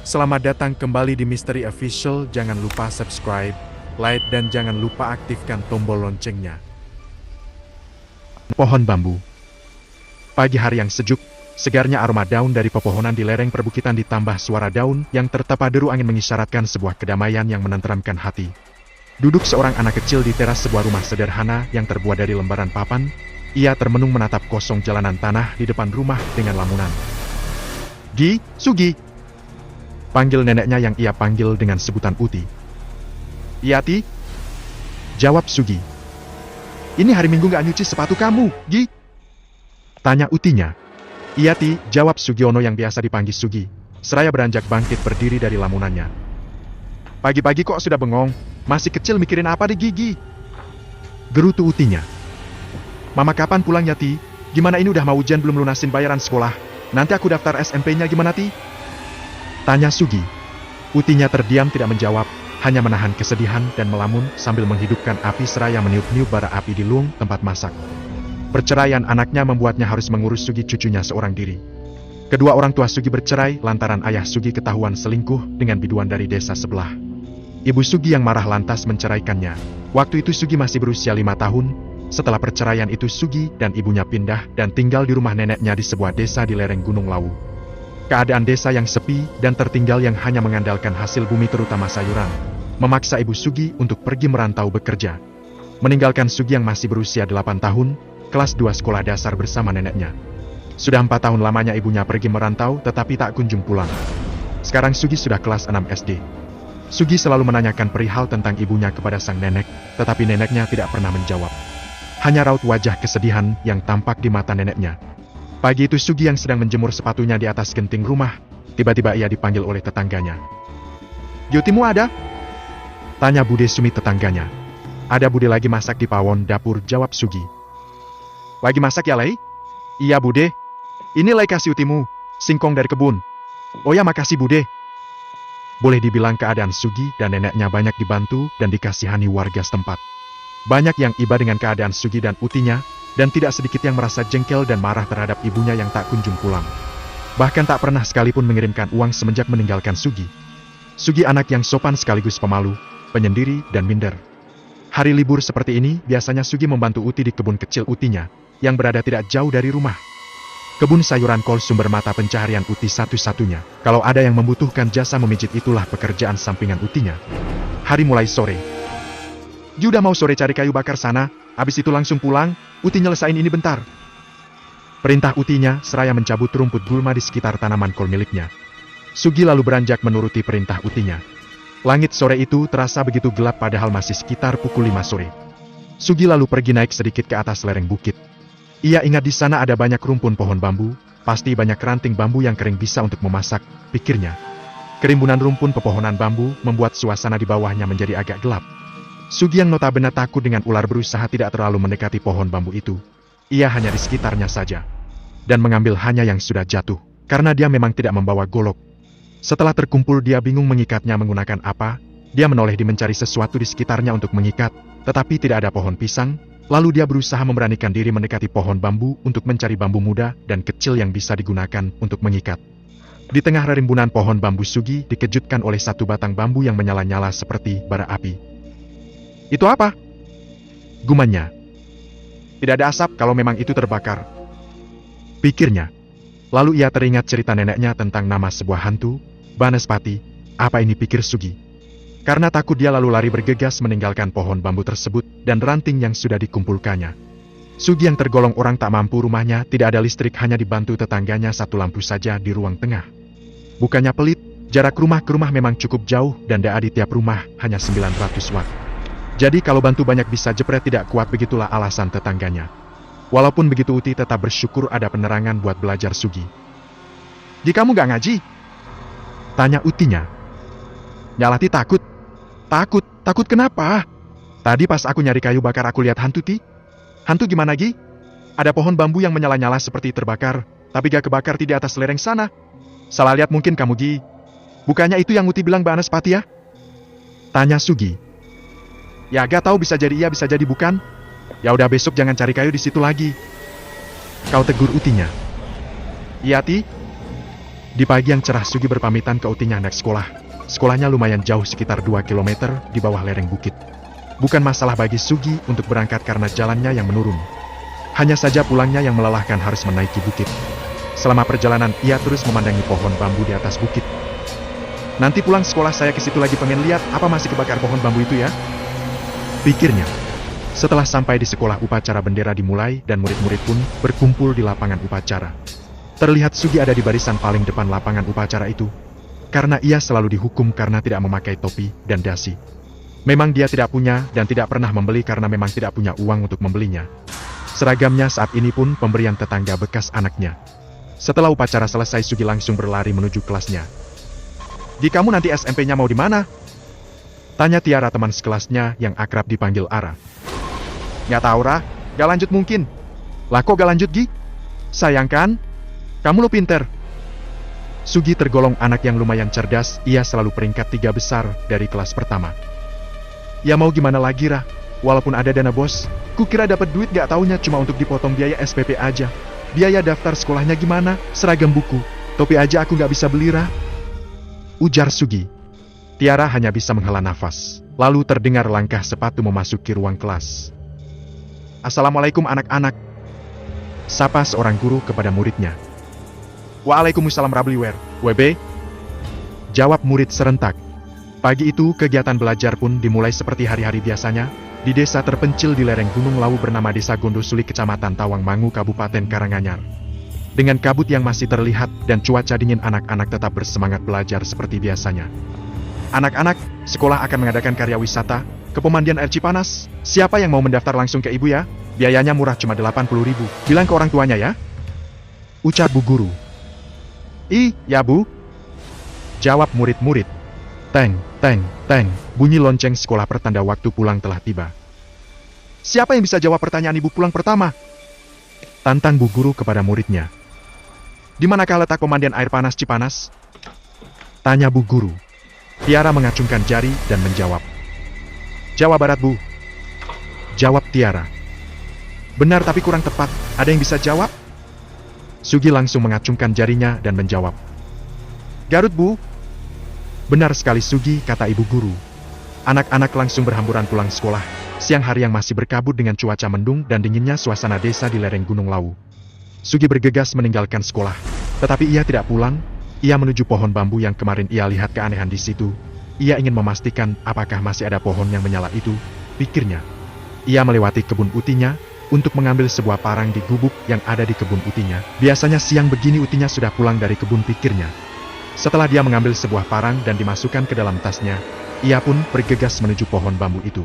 Selamat datang kembali di Misteri Official. Jangan lupa subscribe, like, dan jangan lupa aktifkan tombol loncengnya. Pohon bambu. Pagi hari yang sejuk, segarnya aroma daun dari pepohonan di lereng perbukitan ditambah suara daun yang tertapa deru angin mengisyaratkan sebuah kedamaian yang menenteramkan hati. Duduk seorang anak kecil di teras sebuah rumah sederhana yang terbuat dari lembaran papan, ia termenung menatap kosong jalanan tanah di depan rumah dengan lamunan. "Gi, Sugi!" panggil neneknya yang ia panggil dengan sebutan Uti. "Iya, Ti?" jawab Sugi. "Ini hari Minggu nggak nyuci sepatu kamu, Gi?" tanya Utinya. "Iya, Ti," jawab Sugiono yang biasa dipanggil Sugi, seraya beranjak bangkit berdiri dari lamunannya. "Pagi-pagi kok sudah bengong? Masih kecil mikirin apa di gigi?" gerutu Utinya. "Mama kapan pulang ya, Ti? Gimana ini udah mau ujian belum lunasin bayaran sekolah? Nanti aku daftar SMP-nya gimana, Ti?" tanya Sugi. Utinya terdiam tidak menjawab, hanya menahan kesedihan dan melamun sambil menghidupkan api seraya meniup-niup bara api di luung tempat masak. Perceraian anaknya membuatnya harus mengurus Sugi cucunya seorang diri. Kedua orang tua Sugi bercerai lantaran ayah Sugi ketahuan selingkuh dengan biduan dari desa sebelah. Ibu Sugi yang marah lantas menceraikannya. Waktu itu Sugi masih berusia 5 tahun. Setelah perceraian itu Sugi dan ibunya pindah dan tinggal di rumah neneknya di sebuah desa di lereng Gunung Lawu. Keadaan desa yang sepi dan tertinggal yang hanya mengandalkan hasil bumi terutama sayuran, memaksa ibu Sugi untuk pergi merantau bekerja. Meninggalkan Sugi yang masih berusia 8 tahun, kelas 2 sekolah dasar bersama neneknya. Sudah 4 tahun lamanya ibunya pergi merantau tetapi tak kunjung pulang. Sekarang Sugi sudah kelas 6 SD. Sugi selalu menanyakan perihal tentang ibunya kepada sang nenek, tetapi neneknya tidak pernah menjawab. Hanya raut wajah kesedihan yang tampak di mata neneknya. Pagi itu Sugi yang sedang menjemur sepatunya di atas genting rumah, tiba-tiba ia dipanggil oleh tetangganya. "Yutimu ada?" tanya Bude Sumi tetangganya. "Ada, Bude lagi masak di pawon dapur," jawab Sugi. "Lagi masak ya, Lei?" "Iya, Bude. Ini Lei kasih Yutimu, singkong dari kebun." "Oh ya, makasih, Bude." Boleh dibilang keadaan Sugi dan neneknya banyak dibantu dan dikasihani warga setempat. Banyak yang iba dengan keadaan Sugi dan Utinya, dan tidak sedikit yang merasa jengkel dan marah terhadap ibunya yang tak kunjung pulang. Bahkan tak pernah sekalipun mengirimkan uang semenjak meninggalkan Sugi. Sugi anak yang sopan sekaligus pemalu, penyendiri, dan minder. Hari libur seperti ini, biasanya Sugi membantu Uti di kebun kecil Utinya, yang berada tidak jauh dari rumah. Kebun sayuran kol sumber mata pencaharian Uti satu-satunya. Kalau ada yang membutuhkan jasa memijit, itulah pekerjaan sampingan Utinya. Hari mulai sore. "Ji, udah mau sore, cari kayu bakar sana, habis itu langsung pulang. Uti nyelesain ini bentar," perintah Utinya seraya mencabut rumput gulma di sekitar tanaman kol miliknya. Sugi lalu beranjak menuruti perintah Utinya. Langit sore itu terasa begitu gelap padahal masih sekitar pukul 5 sore. Sugi lalu pergi naik sedikit ke atas lereng bukit. Ia ingat di sana ada banyak rumpun pohon bambu, pasti banyak ranting bambu yang kering bisa untuk memasak, pikirnya. Kerimbunan rumpun pepohonan bambu membuat suasana di bawahnya menjadi agak gelap. Sugi yang notabene takut dengan ular berusaha tidak terlalu mendekati pohon bambu itu. Ia hanya di sekitarnya saja. Dan mengambil hanya yang sudah jatuh, karena dia memang tidak membawa golok. Setelah terkumpul dia bingung mengikatnya menggunakan apa. Dia menoleh di mencari sesuatu di sekitarnya untuk mengikat, tetapi tidak ada pohon pisang. Lalu dia berusaha memberanikan diri mendekati pohon bambu untuk mencari bambu muda dan kecil yang bisa digunakan untuk mengikat. Di tengah rimbunan pohon bambu Sugi dikejutkan oleh satu batang bambu yang menyala-nyala seperti bara api. "Itu apa?" gumannya. "Tidak ada asap kalau memang itu terbakar," pikirnya. Lalu ia teringat cerita neneknya tentang nama sebuah hantu, Banespati. Apa ini, pikir Sugi. Karena takut dia lalu lari bergegas meninggalkan pohon bambu tersebut dan ranting yang sudah dikumpulkannya. Sugi yang tergolong orang tak mampu, rumahnya tidak ada listrik, hanya dibantu tetangganya satu lampu saja di ruang tengah. Bukannya pelit, jarak rumah ke rumah memang cukup jauh dan daya di tiap rumah hanya 900 watt. Jadi kalau bantu banyak bisa jepret tidak kuat, begitulah alasan tetangganya. Walaupun begitu Uti tetap bersyukur ada penerangan buat belajar Sugi. "Ji, kamu gak ngaji?" tanya Utinya. "Nyalati takut." Takut kenapa?" "Tadi pas aku nyari kayu bakar aku lihat hantu, Ti." "Hantu gimana, Gi?" "Ada pohon bambu yang menyala-nyala seperti terbakar, tapi gak kebakar di atas lereng sana." "Salah lihat mungkin kamu, Gi. Bukannya itu yang Uti bilang Banespati ya?" tanya Sugi. "Ya gak tahu, bisa jadi iya bisa jadi bukan. Ya udah, besok jangan cari kayu di situ lagi," kau tegur Utinya. "Iya, Ti." Di pagi yang cerah Sugi berpamitan ke utinya naik sekolah. Sekolahnya lumayan jauh sekitar 2 km di bawah lereng bukit. Bukan masalah bagi Sugi untuk berangkat karena jalannya yang menurun. Hanya saja pulangnya yang melelahkan harus menaiki bukit. Selama perjalanan ia terus memandangi pohon bambu di atas bukit. Nanti pulang sekolah saya ke situ lagi pengen lihat apa masih kebakar pohon bambu itu ya, pikirnya. Setelah sampai di sekolah upacara bendera dimulai dan murid-murid pun berkumpul di lapangan upacara. Terlihat Sugi ada di barisan paling depan lapangan upacara itu. Karena ia selalu dihukum karena tidak memakai topi dan dasi. Memang dia tidak punya dan tidak pernah membeli karena memang tidak punya uang untuk membelinya. Seragamnya saat ini pun pemberian tetangga bekas anaknya. Setelah upacara selesai Sugi langsung berlari menuju kelasnya. "Di kamu nanti SMP-nya mau di mana?" tanya Tiara teman sekelasnya yang akrab dipanggil Ara. "Nggak tahu Ra, gak lanjut mungkin." "Lah kok gak lanjut Gi? Sayang kan? Kamu lo pinter." Sugi tergolong anak yang lumayan cerdas, ia selalu peringkat 3 besar dari kelas pertama. "Ya mau gimana lagi Ra, walaupun ada dana bos, kukira dapat duit gak taunya cuma untuk dipotong biaya SPP aja. Biaya daftar sekolahnya gimana, seragam buku, topi aja aku gak bisa beli Ra," ujar Sugi. Tiara hanya bisa menghela nafas. Lalu terdengar langkah sepatu memasuki ruang kelas. "Assalamualaikum anak-anak," sapa seorang guru kepada muridnya. "Waalaikumsalam Rabliwer, WB," jawab murid serentak. Pagi itu kegiatan belajar pun dimulai seperti hari-hari biasanya, di desa terpencil di lereng Gunung Lawu bernama Desa Gondosuli Kecamatan Tawangmangu Kabupaten Karanganyar. Dengan kabut yang masih terlihat dan cuaca dingin anak-anak tetap bersemangat belajar seperti biasanya. "Anak-anak, sekolah akan mengadakan karya wisata ke pemandian air Cipanas. Siapa yang mau mendaftar langsung ke ibu ya? Biayanya murah cuma 80.000. Bilang ke orang tuanya ya," ucap bu guru. "Ih, ya bu," jawab murid-murid. Teng, teng, teng, bunyi lonceng sekolah pertanda waktu pulang telah tiba. "Siapa yang bisa jawab pertanyaan ibu pulang pertama?" tantang bu guru kepada muridnya. "Di manakah letak pemandian air panas Cipanas?" tanya bu guru. Tiara mengacungkan jari dan menjawab. "Jawa Barat bu," jawab Tiara. "Benar tapi kurang tepat, ada yang bisa jawab?" Sugi langsung mengacungkan jarinya dan menjawab. "Garut bu." "Benar sekali Sugi," kata ibu guru. Anak-anak langsung berhamburan pulang sekolah. Siang hari yang masih berkabut dengan cuaca mendung dan dinginnya suasana desa di lereng Gunung Lawu. Sugi bergegas meninggalkan sekolah. Tetapi ia tidak pulang. Ia menuju pohon bambu yang kemarin ia lihat keanehan di situ. Ia ingin memastikan apakah masih ada pohon yang menyala itu, pikirnya. Ia melewati kebun utinya untuk mengambil sebuah parang di gubuk yang ada di kebun utinya. Biasanya siang begini utinya sudah pulang dari kebun, pikirnya. Setelah dia mengambil sebuah parang dan dimasukkan ke dalam tasnya, ia pun bergegas menuju pohon bambu itu.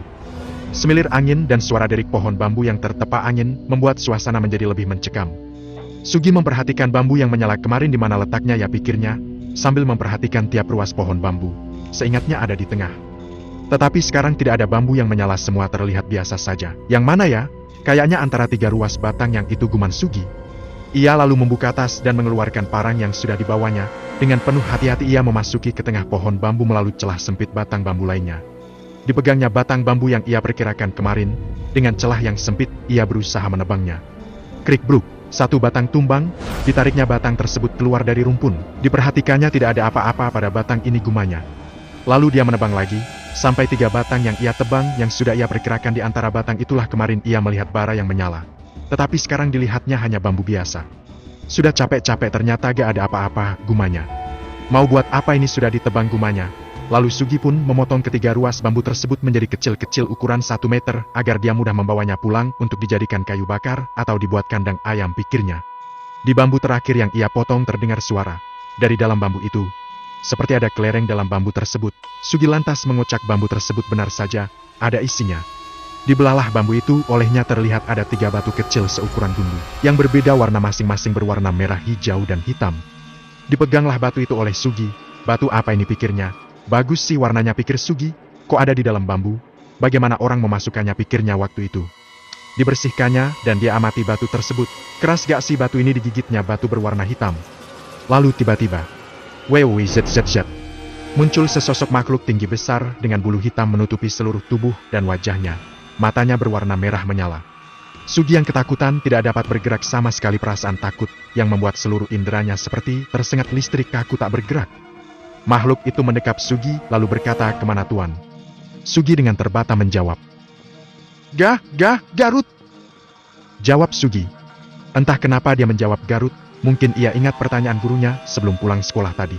Semilir angin dan suara derik pohon bambu yang tertepa angin membuat suasana menjadi lebih mencekam. Sugi memperhatikan bambu yang menyala kemarin di mana letaknya ya, pikirnya, sambil memperhatikan tiap ruas pohon bambu. Seingatnya ada di tengah. Tetapi sekarang tidak ada bambu yang menyala, semua terlihat biasa saja. Yang mana ya? Kayaknya antara 3 ruas batang yang itu, guman Sugi. Ia lalu membuka tas dan mengeluarkan parang yang sudah dibawanya. Dengan penuh hati-hati ia memasuki ke tengah pohon bambu melalui celah sempit batang bambu lainnya. Dipegangnya batang bambu yang ia perkirakan kemarin. Dengan celah yang sempit, ia berusaha menebangnya. Krik-bruk, satu batang tumbang, ditariknya batang tersebut keluar dari rumpun. Diperhatikannya tidak ada apa-apa pada batang ini, gumanya. Lalu dia menebang lagi, sampai 3 batang yang ia tebang yang sudah ia perkirakan. Di antara batang itulah kemarin ia melihat bara yang menyala. Tetapi sekarang dilihatnya hanya bambu biasa. Sudah capek-capek ternyata gak ada apa-apa, gumanya. Mau buat apa ini sudah ditebang, gumanya. Lalu Sugi pun memotong ketiga ruas bambu tersebut menjadi kecil-kecil ukuran 1 meter, agar dia mudah membawanya pulang untuk dijadikan kayu bakar atau dibuat kandang ayam, pikirnya. Di bambu terakhir yang ia potong terdengar suara. Dari dalam bambu itu, seperti ada kelereng dalam bambu tersebut. Sugi lantas mengocak bambu tersebut, benar saja, ada isinya. Di belalah bambu itu olehnya terlihat ada 3 batu kecil seukuran gundu, yang berbeda warna masing-masing, berwarna merah, hijau, dan hitam. Dipeganglah batu itu oleh Sugi. Batu apa ini, pikirnya. Bagus sih warnanya, pikir Sugi. Kok ada di dalam bambu? Bagaimana orang memasukkannya, pikirnya waktu itu. Dibersihkannya dan dia amati batu tersebut. Keras gak sih batu ini, digigitnya batu berwarna hitam. Lalu tiba-tiba, WWZZZ. Muncul sesosok makhluk tinggi besar dengan bulu hitam menutupi seluruh tubuh dan wajahnya. Matanya berwarna merah menyala. Sugi yang ketakutan tidak dapat bergerak sama sekali, perasaan takut yang membuat seluruh inderanya seperti tersengat listrik, kaku tak bergerak. Makhluk itu mendekap Sugi lalu berkata, "Kemana Tuan?" Sugi dengan terbata menjawab, Garut." Jawab Sugi. Entah kenapa dia menjawab Garut, mungkin ia ingat pertanyaan gurunya sebelum pulang sekolah tadi.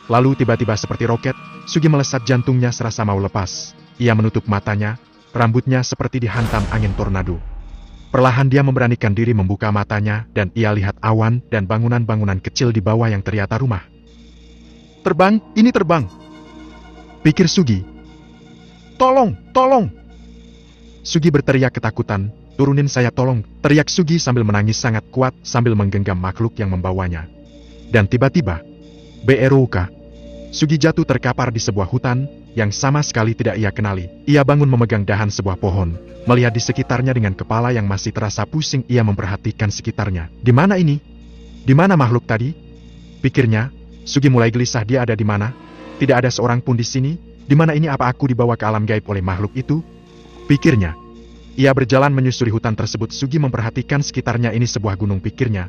Lalu tiba-tiba seperti roket, Sugi melesat, jantungnya serasa mau lepas. Ia menutup matanya, rambutnya seperti dihantam angin tornado. Perlahan dia memberanikan diri membuka matanya dan ia lihat awan dan bangunan-bangunan kecil di bawah yang ternyata rumah. "Terbang, ini terbang," pikir Sugi. Tolong! Sugi berteriak ketakutan. "Turunin saya, tolong!" teriak Sugi sambil menangis sangat kuat sambil menggenggam makhluk yang membawanya. Dan tiba-tiba, BROK. Sugi jatuh terkapar di sebuah hutan yang sama sekali tidak ia kenali. Ia bangun memegang dahan sebuah pohon, melihat di sekitarnya dengan kepala yang masih terasa pusing. Ia memperhatikan sekitarnya. Di mana ini? Di mana makhluk tadi? Pikirnya. Sugi mulai gelisah, dia ada di mana? Tidak ada seorang pun di sini. Di mana ini? Apa aku dibawa ke alam gaib oleh makhluk itu? Pikirnya. Ia berjalan menyusuri hutan tersebut. Sugi memperhatikan sekitarnya. Ini sebuah gunung, pikirnya.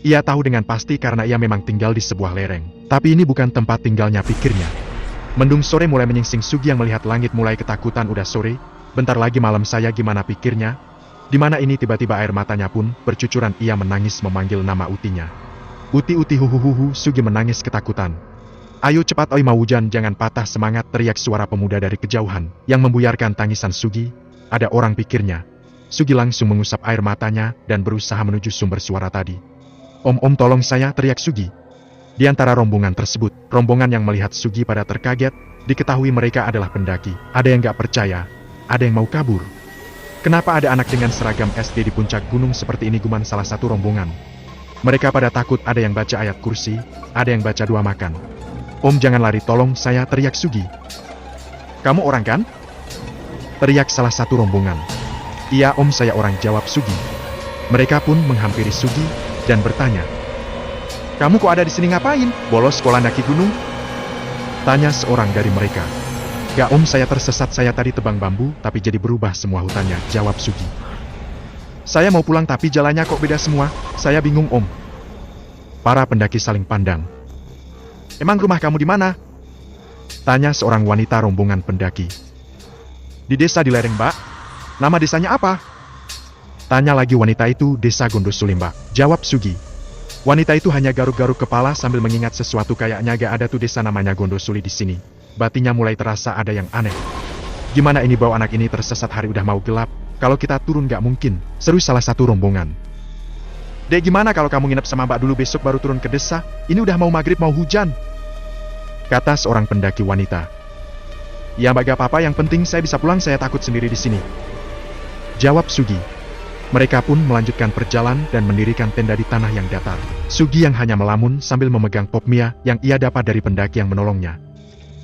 Ia tahu dengan pasti karena ia memang tinggal di sebuah lereng. Tapi ini bukan tempat tinggalnya, pikirnya. Mendung sore mulai menyingsing. Sugi yang melihat langit mulai ketakutan. Udah sore, bentar lagi malam saya, gimana, pikirnya. Di mana ini? Tiba-tiba air matanya pun bercucuran. Ia menangis memanggil nama utinya. "Uti, Uti, huhuhuhu." Sugi menangis ketakutan. "Ayo cepat, oi, mau hujan, jangan patah semangat," teriak suara pemuda dari kejauhan yang membuyarkan tangisan Sugi. Ada orang, pikirnya. Sugi langsung mengusap air matanya dan berusaha menuju sumber suara tadi. Om, tolong saya," teriak Sugi. Di antara rombongan tersebut, rombongan yang melihat Sugi pada terkaget, diketahui mereka adalah pendaki. Ada yang gak percaya, ada yang mau kabur. Kenapa ada anak dengan seragam SD di puncak gunung seperti ini, guman salah satu rombongan. Mereka pada takut, ada yang baca ayat kursi, ada yang baca doa makan. "Om, jangan lari, tolong saya," teriak Sugi. "Kamu orang kan?" teriak salah satu rombongan. "Iya Om, saya orang," jawab Sugi. Mereka pun menghampiri Sugi dan bertanya, "Kamu kok ada di sini, ngapain? Bolos sekolah daki gunung?" tanya seorang dari mereka. "Gak Om, saya tersesat, saya tadi tebang bambu tapi jadi berubah semua hutannya," jawab Sugi. "Saya mau pulang tapi jalannya kok beda semua, saya bingung Om." Para pendaki saling pandang. "Emang rumah kamu di mana?" tanya seorang wanita rombongan pendaki. "Di desa di lereng, Mbak." "Nama desanya apa?" tanya lagi wanita itu. "Desa Gondosuli, Mbak," jawab Sugi. Wanita itu hanya garuk-garuk kepala sambil mengingat sesuatu. Kayaknya gak ada tuh desa namanya Gondosuli di sini. Batinnya mulai terasa ada yang aneh. "Gimana ini bawa anak ini tersesat, hari udah mau gelap. Kalau kita turun gak mungkin," seru salah satu rombongan. "Dek, gimana kalau kamu nginep sama Mbak dulu, besok baru turun ke desa? Ini udah mau maghrib, mau hujan," kata seorang pendaki wanita. "Ya Mbak, gak apa-apa, yang penting saya bisa pulang, saya takut sendiri di sini," jawab Sugi. Mereka pun melanjutkan perjalanan dan mendirikan tenda di tanah yang datar. Sugi yang hanya melamun sambil memegang popmia yang ia dapat dari pendaki yang menolongnya.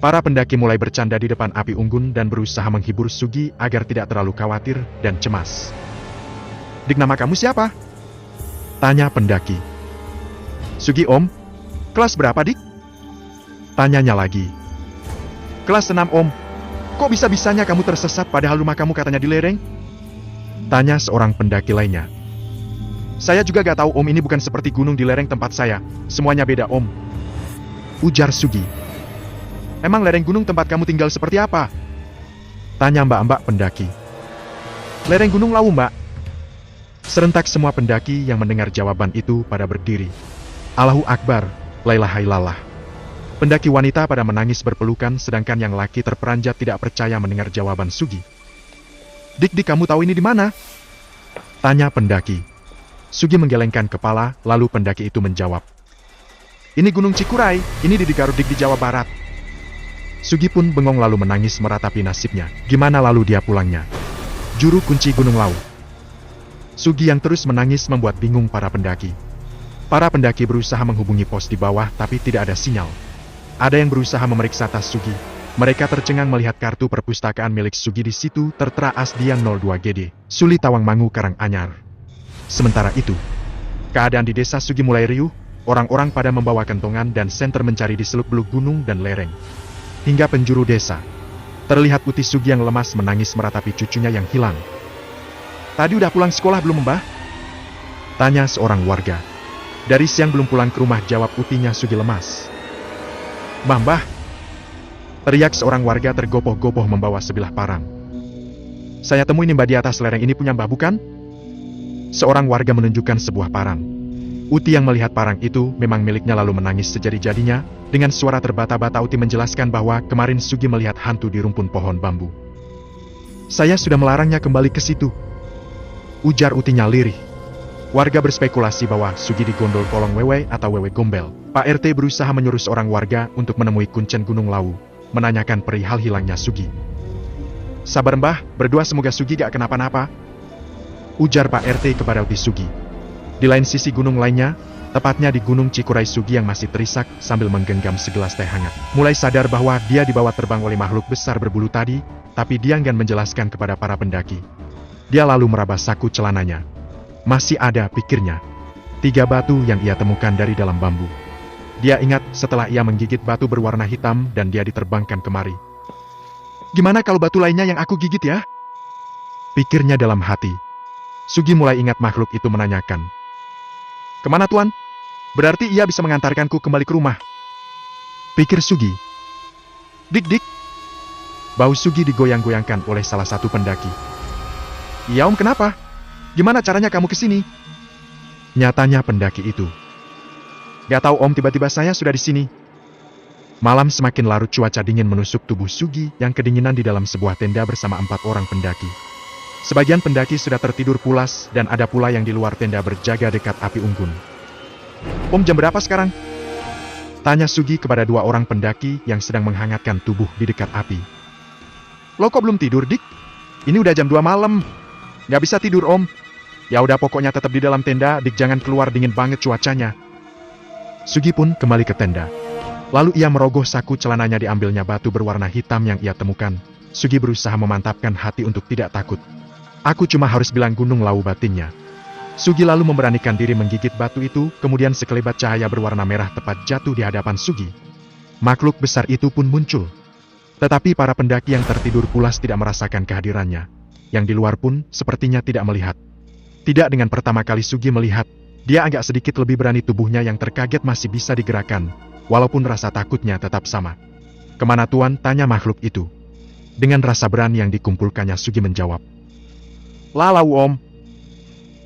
Para pendaki mulai bercanda di depan api unggun dan berusaha menghibur Sugi agar tidak terlalu khawatir dan cemas. "Dik, nama kamu siapa?" tanya pendaki. "Sugi Om." "Kelas berapa, Dik?" tanyanya lagi. "Kelas 6 Om." "Kok bisa-bisanya kamu tersesat padahal rumah kamu katanya di lereng?" tanya seorang pendaki lainnya. "Saya juga gak tahu Om, ini bukan seperti gunung di lereng tempat saya. Semuanya beda Om," ujar Sugi. "Emang lereng gunung tempat kamu tinggal seperti apa?" tanya mbak-mbak pendaki. "Lereng Gunung Lawu, Mbak." Serentak semua pendaki yang mendengar jawaban itu pada berdiri. Allahu Akbar, la ilaha illallah. Pendaki wanita pada menangis berpelukan sedangkan yang laki terperanjat tidak percaya mendengar jawaban Sugi. Dik, kamu tahu ini di mana?" tanya pendaki. Sugi menggelengkan kepala, lalu pendaki itu menjawab, "Ini Gunung Cikuray, ini di Garut Dik, di Jawa Barat." Sugi pun bengong lalu menangis meratapi nasibnya. Gimana lalu dia pulangnya? Juru kunci Gunung Lawu. Sugi yang terus menangis membuat bingung para pendaki. Para pendaki berusaha menghubungi pos di bawah tapi tidak ada sinyal. Ada yang berusaha memeriksa tas Sugi. Mereka tercengang melihat kartu perpustakaan milik Sugi di situ tertera Asdian 02GD, Suli Tawangmangu Karanganyar. Sementara itu, keadaan di desa Sugi mulai riuh, orang-orang pada membawa kentongan dan senter mencari di seluk-beluk gunung dan lereng. Hingga penjuru desa, terlihat Uti Sugi yang lemas menangis meratapi cucunya yang hilang. Tadi udah pulang sekolah belum, Mbah? Tanya seorang warga. Dari siang belum pulang ke rumah, jawab utinya Sugi lemas. Mbah. Teriak seorang warga tergopoh-gopoh membawa sebilah parang. Saya temui ini Mbah di atas lereng ini punya Mbah bukan? Seorang warga menunjukkan sebuah parang. Uti yang melihat parang itu memang miliknya lalu menangis sejadi-jadinya. Dengan suara terbata-bata Uti menjelaskan bahwa kemarin Sugi melihat hantu di rumpun pohon bambu. Saya sudah melarangnya kembali ke situ, ujar Utinya lirih. Warga berspekulasi bahwa Sugi digondol kolong wewe atau wewe gombel. Pak RT berusaha menyuruh seorang warga untuk menemui Kuncen Gunung Lawu, menanyakan perihal hilangnya Sugi. Sabar Mbah, berdua semoga Sugi gak kenapa-napa, ujar Pak RT kepada Uti Sugi. Di lain sisi gunung lainnya, tepatnya di Gunung Cikuray, Sugi yang masih terisak sambil menggenggam segelas teh hangat. Mulai sadar bahwa dia dibawa terbang oleh makhluk besar berbulu tadi, tapi dia enggan menjelaskan kepada para pendaki. Dia lalu meraba saku celananya. Masih ada, pikirnya, 3 batu yang ia temukan dari dalam bambu. Dia ingat setelah ia menggigit batu berwarna hitam dan dia diterbangkan kemari. Gimana kalau batu lainnya yang aku gigit ya? Pikirnya dalam hati. Sugi mulai ingat makhluk itu menanyakan. Kemana Tuan? Berarti ia bisa mengantarkanku kembali ke rumah. Pikir Sugi. Dik. Bau Sugi digoyang-goyangkan oleh salah satu pendaki. Iya Om, kenapa? Gimana caranya kamu kesini? Nyatanya pendaki itu. Gak tahu Om, tiba-tiba saya sudah di sini. Malam semakin larut, cuaca dingin menusuk tubuh Sugi yang kedinginan di dalam sebuah tenda bersama 4 orang pendaki. Sebagian pendaki sudah tertidur pulas dan ada pula yang di luar tenda berjaga dekat api unggun. Om, jam berapa sekarang? Tanya Sugi kepada 2 orang pendaki yang sedang menghangatkan tubuh di dekat api. Lo kok belum tidur, Dik? Ini udah jam 2 malam. Gak bisa tidur Om. Ya udah pokoknya tetap di dalam tenda, Dik, jangan keluar, dingin banget cuacanya. Sugi pun kembali ke tenda. Lalu ia merogoh saku celananya, diambilnya batu berwarna hitam yang ia temukan. Sugi berusaha memantapkan hati untuk tidak takut. Aku cuma harus bilang Gunung Lawu, batinnya. Sugi lalu memberanikan diri menggigit batu itu, kemudian sekelebat cahaya berwarna merah tepat jatuh di hadapan Sugi. Makhluk besar itu pun muncul. Tetapi para pendaki yang tertidur pulas tidak merasakan kehadirannya. Yang di luar pun sepertinya tidak melihat. Tidak dengan pertama kali Sugi melihat, dia agak sedikit lebih berani, tubuhnya yang terkaget masih bisa digerakkan, walaupun rasa takutnya tetap sama. Kemana Tuan? Tanya makhluk itu. Dengan rasa berani yang dikumpulkannya, Sugi menjawab. Lalau Om.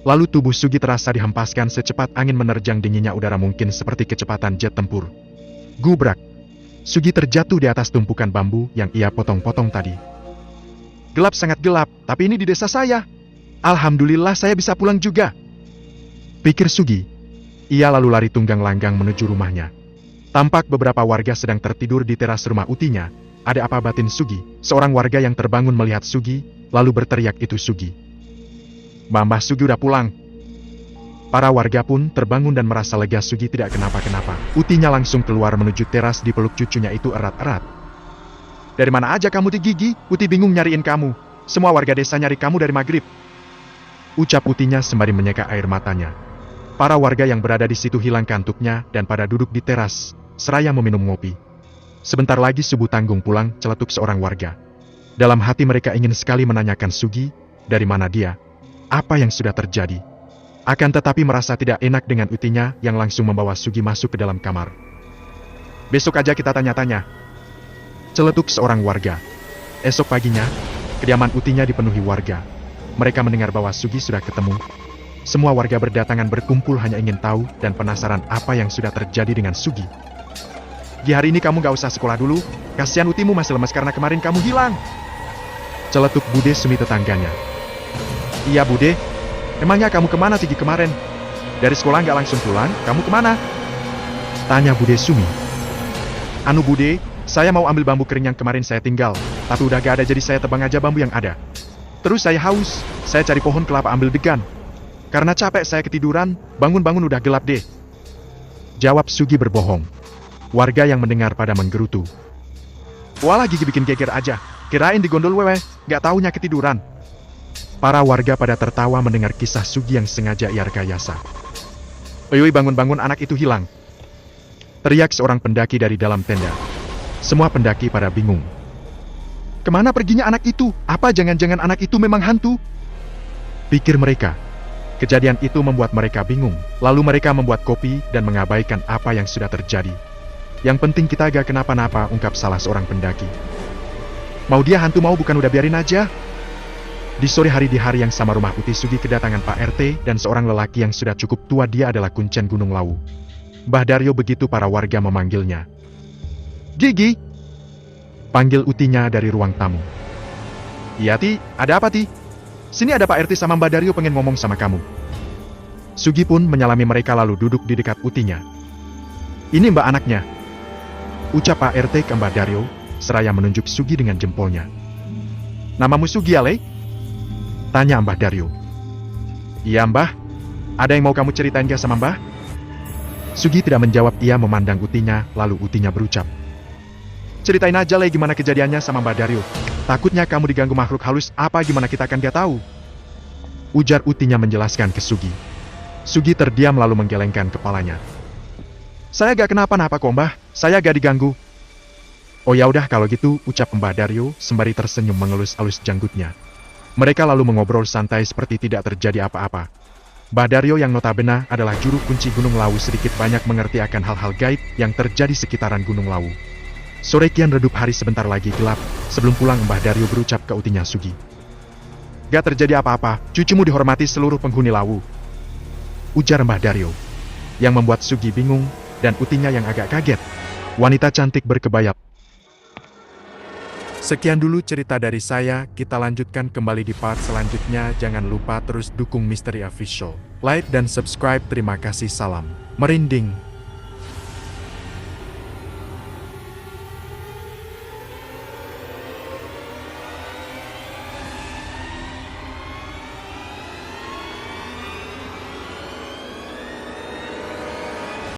Lalu tubuh Sugi terasa dihempaskan secepat angin menerjang dinginnya udara, mungkin seperti kecepatan jet tempur. Gubrak. Sugi terjatuh di atas tumpukan bambu yang ia potong-potong tadi. Gelap, sangat gelap, tapi ini di desa saya. Alhamdulillah saya bisa pulang juga, pikir Sugi. Ia lalu lari tunggang langgang menuju rumahnya. Tampak beberapa warga sedang tertidur di teras rumah utinya. Ada apa, batin Sugi? Seorang warga yang terbangun melihat Sugi, lalu berteriak, itu Sugi. Mbah Sugi udah pulang. Para warga pun terbangun dan merasa lega Sugi tidak kenapa-kenapa. Utinya langsung keluar menuju teras, dipeluk cucunya itu erat-erat. Dari mana aja kamu, Gigi? Uti bingung nyariin kamu. Semua warga desa nyari kamu dari maghrib, ucap utinya sembari menyeka air matanya. Para warga yang berada di situ hilang kantuknya dan pada duduk di teras, seraya meminum ngopi. Sebentar lagi subuh tanggung pulang, celetuk seorang warga. Dalam hati mereka ingin sekali menanyakan Sugi, dari mana dia, apa yang sudah terjadi. Akan tetapi merasa tidak enak dengan utinya yang langsung membawa Sugi masuk ke dalam kamar. Besok aja kita tanya-tanya, celetuk seorang warga. Esok paginya, kediaman utinya dipenuhi warga. Mereka mendengar bahwa Sugi sudah ketemu. Semua warga berdatangan berkumpul hanya ingin tahu dan penasaran apa yang sudah terjadi dengan Sugi. Di hari ini kamu gak usah sekolah dulu, kasihan utimu masih lemas karena kemarin kamu hilang, celetuk Bude Sumi tetangganya. Iya Bude, emangnya kamu kemana Tigi kemarin? Dari sekolah gak langsung pulang, kamu kemana? Tanya Bude Sumi. Anu Bude, saya mau ambil bambu kering yang kemarin saya tinggal, tapi udah gak ada jadi saya tebang aja bambu yang ada. Terus saya haus, saya cari pohon kelapa ambil degan. Karena capek saya ketiduran, bangun-bangun udah gelap deh, jawab Sugi berbohong. Warga yang mendengar pada menggerutu. Walah Gigi bikin geger aja, kirain digondol wewe, gak taunya ketiduran. Para warga pada tertawa mendengar kisah Sugi yang sengaja ia rekayasa. Oi bangun-bangun, anak itu hilang, teriak seorang pendaki dari dalam tenda. Semua pendaki pada bingung. Kemana perginya anak itu? Apa jangan-jangan anak itu memang hantu? pikir mereka. Kejadian itu membuat mereka bingung, lalu mereka membuat kopi dan mengabaikan apa yang sudah terjadi. Yang penting kita gak kenapa-napa, ungkap salah seorang pendaki. Mau dia hantu mau bukan udah biarin aja. Di sore hari di hari yang sama rumah Uti Sugi kedatangan Pak RT dan seorang lelaki yang sudah cukup tua, dia adalah Kuncen Gunung Lawu. Mbah Daryo begitu para warga memanggilnya. Gigi! Panggil Utinya dari ruang tamu. Iya Ti, ada apa Ti? Sini ada Pak RT sama Mbah Daryo pengen ngomong sama kamu. Sugi pun menyalami mereka lalu duduk di dekat Utinya. Ini mbak anaknya, ucap Pak RT ke Mbah Daryo, seraya menunjuk Sugi dengan jempolnya. Namamu Sugi Ale? Tanya Mbah Daryo. Iya mbah, ada yang mau kamu ceritain gak sama mbah? Sugi tidak menjawab, ia memandang Utinya, lalu Utinya berucap. Ceritain aja Le gimana kejadiannya sama Mbah Daryo. Takutnya kamu diganggu makhluk halus, apa gimana kita kan gak tahu. Ujar Utinya menjelaskan ke Sugi. Sugi terdiam lalu menggelengkan kepalanya. Saya gak kenapa-napa kok mbah, saya gak diganggu. Oh ya udah kalau gitu, ucap Mbah Daryo sembari tersenyum mengelus-elus janggutnya. Mereka lalu mengobrol santai seperti tidak terjadi apa-apa. Mbah Daryo yang notabene adalah juru kunci Gunung Lawu sedikit banyak mengerti akan hal-hal gaib yang terjadi sekitaran Gunung Lawu. Sore kian redup, hari sebentar lagi gelap. Sebelum pulang Mbah Daryo berucap ke Utinya Sugi. Gak terjadi apa-apa, cucumu dihormati seluruh penghuni Lawu. Ujar Mbah Daryo. Yang membuat Sugi bingung, dan Utinya yang agak kaget. Wanita cantik berkebaya. Sekian dulu cerita dari saya, kita lanjutkan kembali di part selanjutnya. Jangan lupa terus dukung Misteri Official. Like dan subscribe, terima kasih, salam merinding.